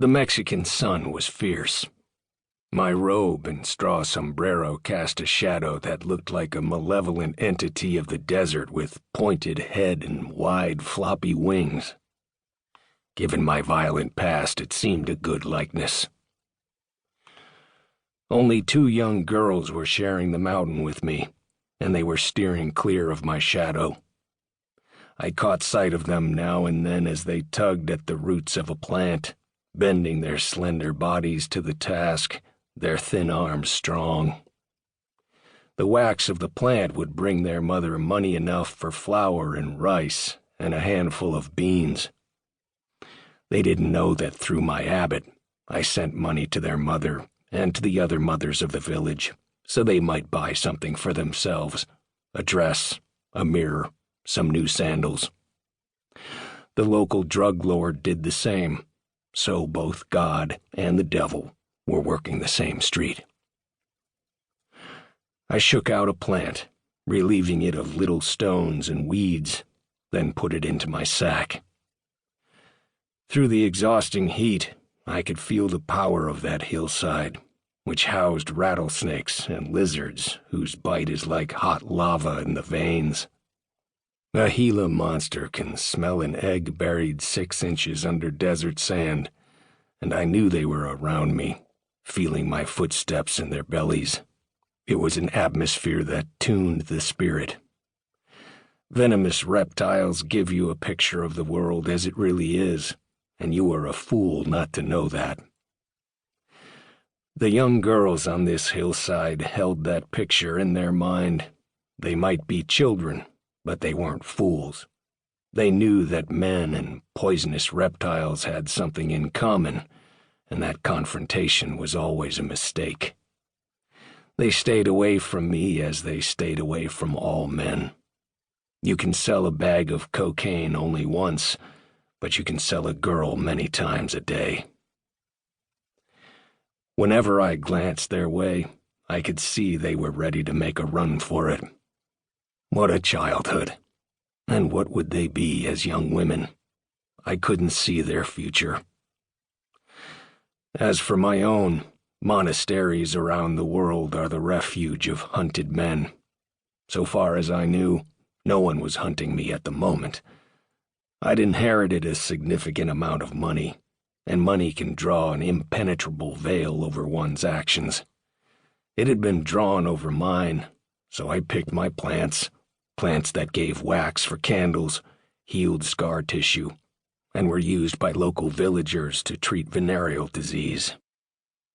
The Mexican sun was fierce. My robe and straw sombrero cast a shadow that looked like a malevolent entity of the desert with pointed head and wide, floppy wings. Given my violent past, it seemed a good likeness. Only 2 young girls were sharing the mountain with me, and they were steering clear of my shadow. I caught sight of them now and then as they tugged at the roots of a plant, bending their slender bodies to the task, their thin arms strong. The wax of the plant would bring their mother money enough for flour and rice and a handful of beans. They didn't know that through my habit, I sent money to their mother and to the other mothers of the village, so they might buy something for themselves, a dress, a mirror, some new sandals. The local drug lord did the same, so both God and the devil were working the same street. I shook out a plant, relieving it of little stones and weeds, then put it into my sack. Through the exhausting heat, I could feel the power of that hillside, which housed rattlesnakes and lizards whose bite is like hot lava in the veins. A Gila monster can smell an egg buried 6 inches under desert sand, and I knew they were around me, feeling my footsteps in their bellies. It was an atmosphere that tuned the spirit. Venomous reptiles give you a picture of the world as it really is, and you are a fool not to know that. The young girls on this hillside held that picture in their mind. They might be children, but they weren't fools. They knew that men and poisonous reptiles had something in common, and that confrontation was always a mistake. They stayed away from me as they stayed away from all men. You can sell a bag of cocaine only once, but you can sell a girl many times a day. Whenever I glanced their way, I could see they were ready to make a run for it. What a childhood! And what would they be as young women? I couldn't see their future. As for my own, monasteries around the world are the refuge of hunted men. So far as I knew, no one was hunting me at the moment. I'd inherited a significant amount of money, and money can draw an impenetrable veil over one's actions. It had been drawn over mine, so I picked my plants that gave wax for candles, healed scar tissue, and were used by local villagers to treat venereal disease.